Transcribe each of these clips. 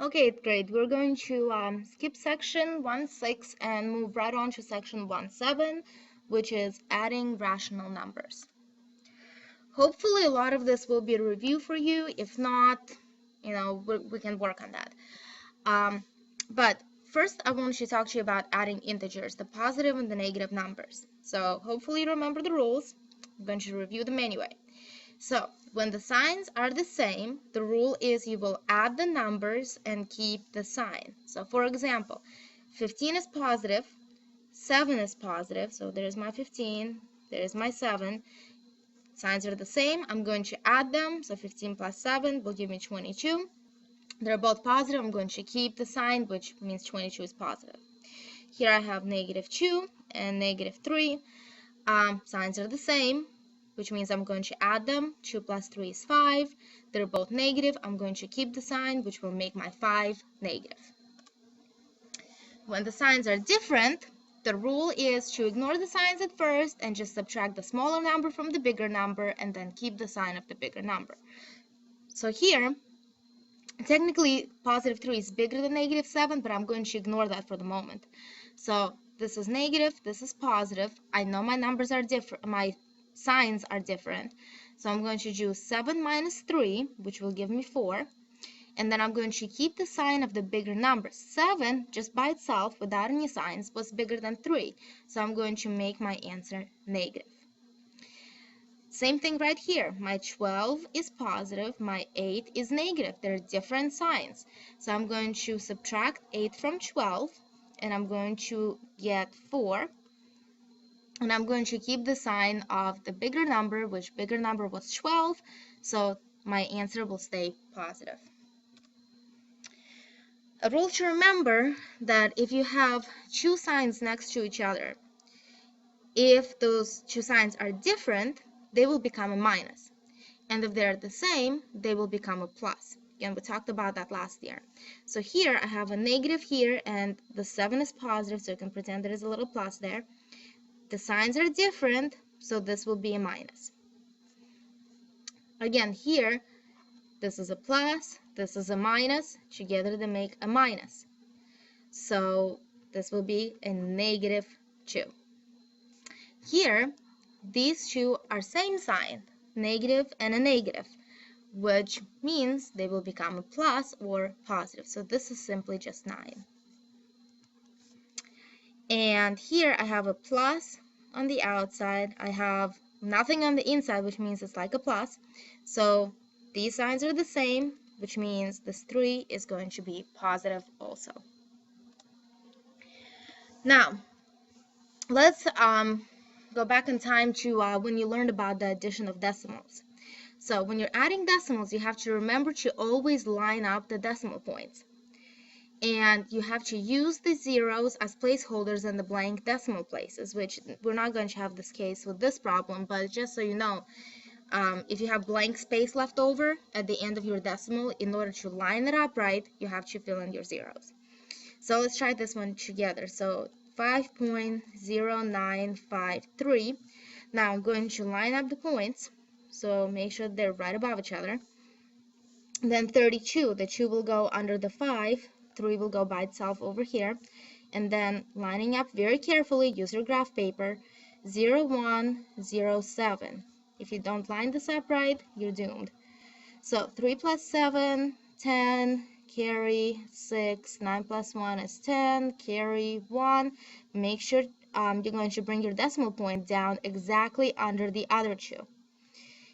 Okay, great. We're going to skip section 1.6 and move right on to section 1.7, which is adding rational numbers. Hopefully a lot of this will be a review for you. If not, we can work on that. But first, I want to talk to you about adding integers, the positive and the negative numbers. So hopefully you remember the rules. I'm going to review them anyway. So when the signs are the same, the rule is you will add the numbers and keep the sign. So for example, 15 is positive, 7 is positive, so there's my 15, there's my 7. Signs are the same, I'm going to add them, so 15 plus 7 will give me 22. They're both positive, I'm going to keep the sign, which means 22 is positive. Here I have negative 2 and negative 3. Signs are the same, which means I'm going to add them. 2 plus 3 is 5. They're both negative. I'm going to keep the sign, which will make my 5 negative. When the signs are different, the rule is to ignore the signs at first and just subtract the smaller number from the bigger number and then keep the sign of the bigger number. So here, technically, positive 3 is bigger than negative 7, but I'm going to ignore that for the moment. So this is negative, this is positive. I know my numbers are different, my signs are different. So I'm going to do 7 minus 3, which will give me 4. And then I'm going to keep the sign of the bigger number. 7, just by itself, without any signs, was bigger than 3. So I'm going to make my answer negative. Same thing right here. My 12 is positive, my 8 is negative. They're different signs. So I'm going to subtract 8 from 12, and I'm going to get 4. And I'm going to keep the sign of the bigger number, which bigger number was 12. So my answer will stay positive. A rule to remember that if you have two signs next to each other, if those two signs are different, they will become a minus. And if they're the same, they will become a plus. Again, we talked about that last year. So here I have a negative here, and the 7 is positive, so you can pretend there is a little plus there. The signs are different, so this will be a minus. Again, here, this is a plus, this is a minus. Together they make a minus. So this will be a negative 2. Here, these two are same sign, negative and a negative, which means they will become a plus or positive. So this is simply just 9. And here I have a plus on the outside. I have nothing on the inside, which means it's like a plus. So these signs are the same, which means this 3 is going to be positive also. Now, let's go back in time to when you learned about the addition of decimals. So when you're adding decimals, you have to remember to always line up the decimal points. And you have to use the zeros as placeholders in the blank decimal places, which we're not going to have this case with this problem, but just so you know, if you have blank space left over at the end of your decimal, in order to line it up right, you have to fill in your zeros. So let's try this one together. So 5.0953. Now I'm going to line up the points, so make sure they're right above each other. Then 32, the 2 will go under the 5, 3 will go by itself over here, and then lining up very carefully, use your graph paper, 0, 1, 0, 7. If you don't line this up right, you're doomed. So 3 plus 7, 10, carry 6, 9 plus 1 is 10, carry 1. Make sure you're going to bring your decimal point down exactly under the other 2.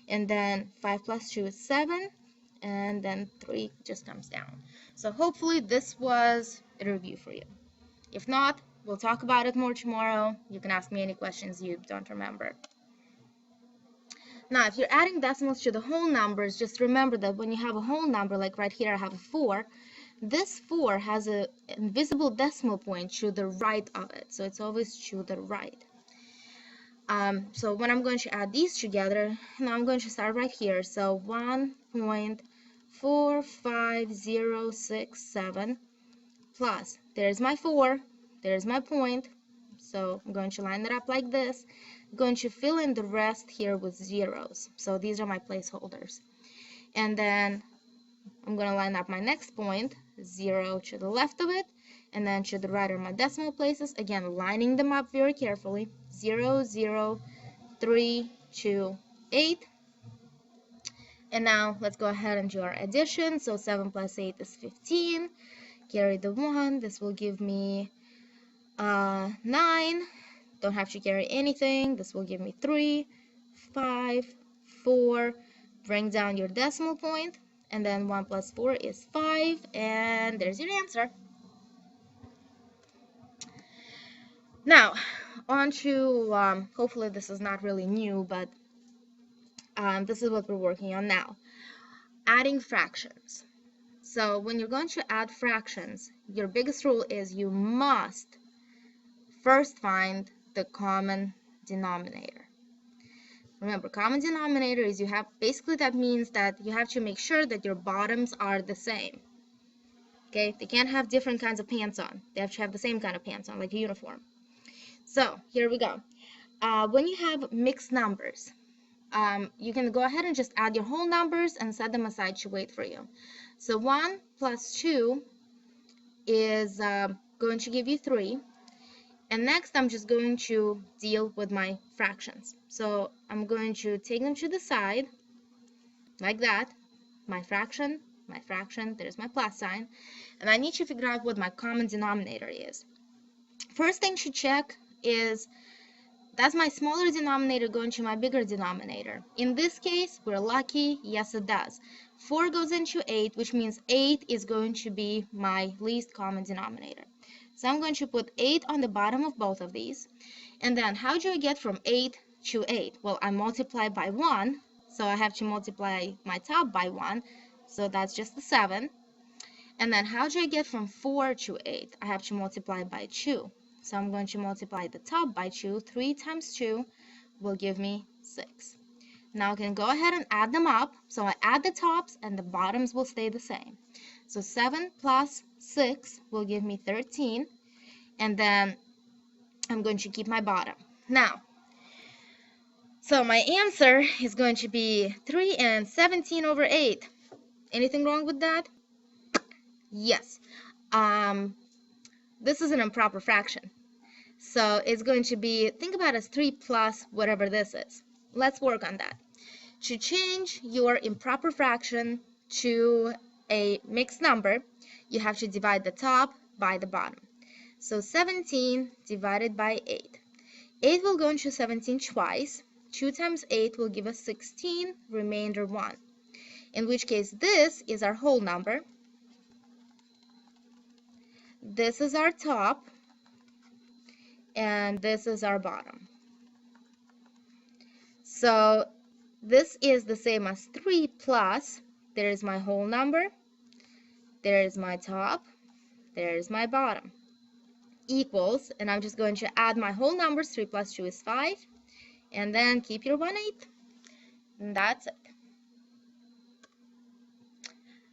And then 5 plus 2 is 7, and then 3 just comes down. So hopefully this was a review for you. If not, we'll talk about it more tomorrow. You can ask me any questions you don't remember. Now, if you're adding decimals to the whole numbers, just remember that when you have a whole number, like right here I have a 4, this 4 has an invisible decimal point to the right of it. So it's always to the right. So when I'm going to add these together, now I'm going to start right here. So 1.45067 plus, there's my 4, there's my point. So I'm going to line it up like this. I'm going to fill in the rest here with zeros. So these are my placeholders. And then I'm going to line up my next point, 0 to the left of it, and then to the right are my decimal places. Again, lining them up very carefully. 0, 0, 3, 2, 8. And now let's go ahead and do our addition. So 7 plus 8 is 15. Carry the 1. This will give me 9. Don't have to carry anything. This will give me 3, 5, 4. Bring down your decimal point. And then 1 plus 4 is 5. And there's your answer. Now, on to, hopefully this is not really new, but this is what we're working on now. Adding fractions. So when you're going to add fractions, your biggest rule is you must first find the common denominator. Remember, common denominator is you have, basically that means that you have to make sure that your bottoms are the same. Okay, they can't have different kinds of pants on. They have to have the same kind of pants on, like a uniform. So here we go. When you have mixed numbers, you can go ahead and just add your whole numbers and set them aside to wait for you. So 1 plus 2 is going to give you 3. And next, I'm just going to deal with my fractions. So I'm going to take them to the side, like that. My fraction, there's my plus sign. And I need to figure out what my common denominator is. First thing to check is, does my smaller denominator go into my bigger denominator? In this case, we're lucky, yes it does. 4 goes into 8, which means 8 is going to be my least common denominator. So I'm going to put 8 on the bottom of both of these. And then how do I get from 8 to 8? Well, I multiply by 1, so I have to multiply my top by 1, so that's just the 7. And then how do I get from 4 to 8? I have to multiply by 2. So I'm going to multiply the top by 2. 3 times 2 will give me 6. Now I can go ahead and add them up. So I add the tops and the bottoms will stay the same. So 7 plus 6 will give me 13. And then I'm going to keep my bottom. Now, so my answer is going to be 3 and 17 over 8. Anything wrong with that? Yes. This is an improper fraction. So it's going to be, think about it as 3 plus whatever this is. Let's work on that. To change your improper fraction to a mixed number, you have to divide the top by the bottom. So 17 divided by 8. 8 will go into 17 twice. 2 times 8 will give us 16, remainder 1. In which case this is our whole number. This is our top. And this is our bottom. So this is the same as 3 plus, there is my whole number, there is my top, there is my bottom, equals, and I'm just going to add my whole numbers. 3 plus 2 is 5, and then keep your 1/8, and that's it.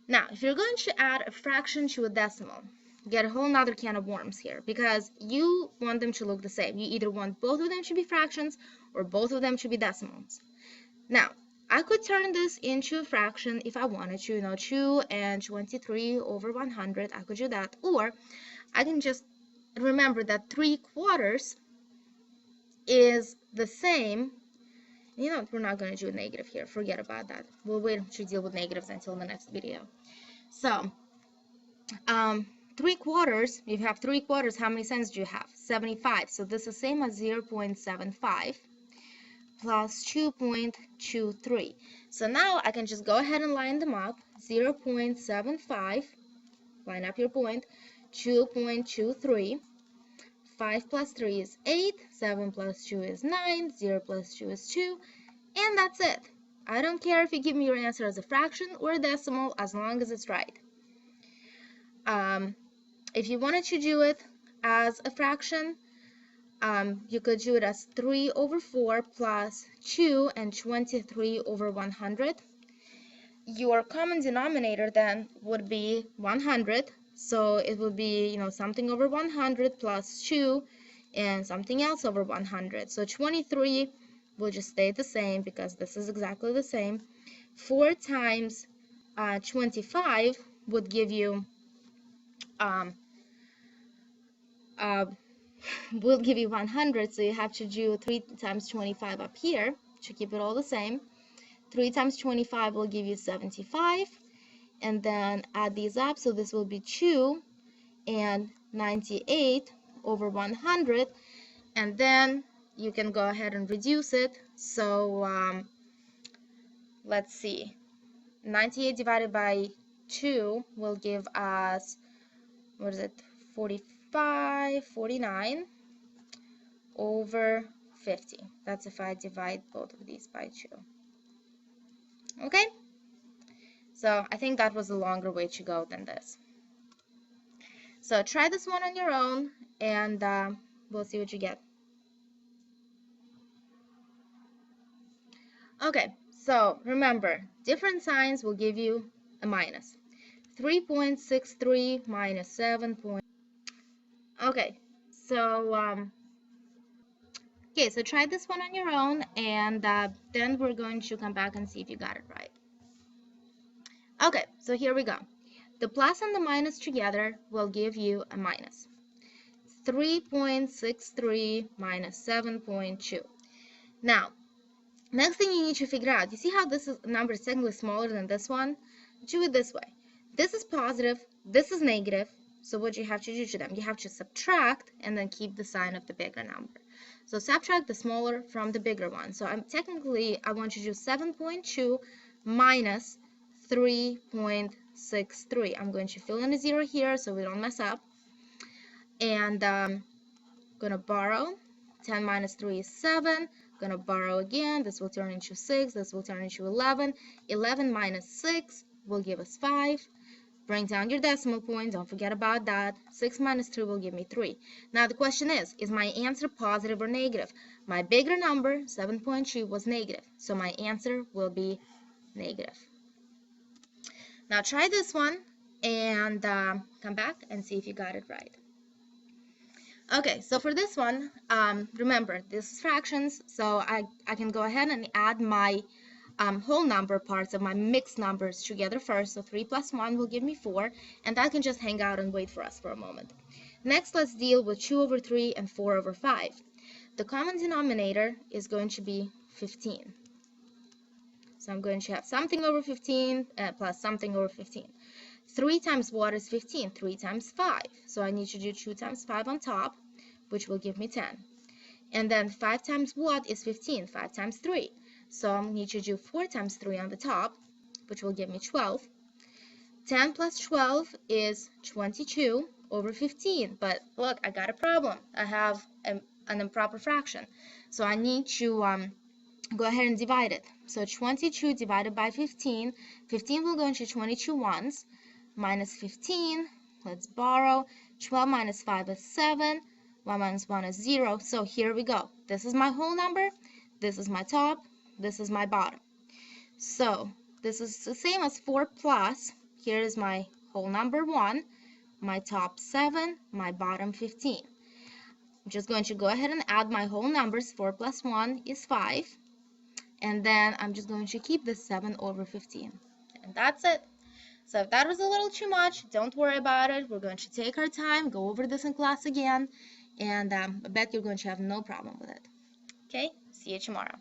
Now, if you're going to add a fraction to a decimal, get a whole nother can of worms here, because you want them to look the same. You either want both of them to be fractions or both of them to be decimals. Now, I could turn this into a fraction if I wanted to, 2 and 23 over 100. I could do that. Or I can just remember that 3/4 is the same. We're not going to do a negative here. Forget about that. We'll wait to deal with negatives until the next video. So, 3/4, if you have 3/4, how many cents do you have? 75. So this is the same as 0.75 plus 2.23. So now I can just go ahead and line them up. 0.75, line up your point, 2.23, 5 plus 3 is 8, 7 plus 2 is 9, 0 plus 2 is 2, and that's it. I don't care if you give me your answer as a fraction or a decimal, as long as it's right. If you wanted to do it as a fraction, you could do it as 3 over 4 plus 2 and 23 over 100. Your common denominator then would be 100. So it would be, something over 100 plus 2 and something else over 100. So 23 will just stay the same because this is exactly the same. 4 times 25 would give you will give you 100, so you have to do 3 times 25 up here to keep it all the same. 3 times 25 will give you 75, and then add these up, so this will be 2 and 98 over 100, and then you can go ahead and reduce it. So let's see, 98 divided by 2 will give us, what is it, 49 over 50. That's if I divide both of these by 2. Okay, so I think that was a longer way to go than this. So try this one on your own, and we'll see what you get. Okay, so remember, different signs will give you a minus. 3.63 minus 7. Okay, so so try this one on your own, and then we're going to come back and see if you got it right. Okay, so here we go. The plus and the minus together will give you a minus. 3.63 minus 7.2. Now, next thing you need to figure out, you see how this number is technically smaller than this one? Do it this way. This is positive, this is negative, so what you have to do to them? You have to subtract and then keep the sign of the bigger number. So subtract the smaller from the bigger one. So I want you to do 7.2 minus 3.63. I'm going to fill in a 0 here so we don't mess up. And I'm going to borrow. 10 minus 3 is 7. Going to borrow again. This will turn into 6. This will turn into 11. 11 minus 6 will give us 5. Bring down your decimal point. Don't forget about that. 6 minus 3 will give me 3. Now the question is my answer positive or negative? My bigger number, 7.2, was negative. So my answer will be negative. Now try this one and come back and see if you got it right. Okay, so for this one, remember, this is fractions, so I can go ahead and add my whole number parts of my mixed numbers together first. So 3 plus 1 will give me 4, and that can just hang out and wait for us for a moment. Next, let's deal with 2 over 3 and 4 over 5. The common denominator is going to be 15. So I'm going to have something over 15 plus something over 15. 3 times what is 15? 3 times 5. So I need to do 2 times 5 on top, which will give me 10. And then 5 times what is 15? 5 times 3. So I need to do 4 times 3 on the top, which will give me 12. 10 plus 12 is 22 over 15. But look, I got a problem. I have an improper fraction. So I need to go ahead and divide it. So 22 divided by 15. 15 will go into 22 ones. Minus 15. Let's borrow. 12 minus 5 is 7. 1 minus 1 is 0. So here we go. This is my whole number. This is my top. This is my bottom. So this is the same as 4 plus. Here is my whole number 1, my top 7, my bottom 15. I'm just going to go ahead and add my whole numbers. 4 plus 1 is 5. And then I'm just going to keep this 7 over 15. And that's it. So if that was a little too much, don't worry about it. We're going to take our time, go over this in class again, and I bet you're going to have no problem with it. Okay? See you tomorrow.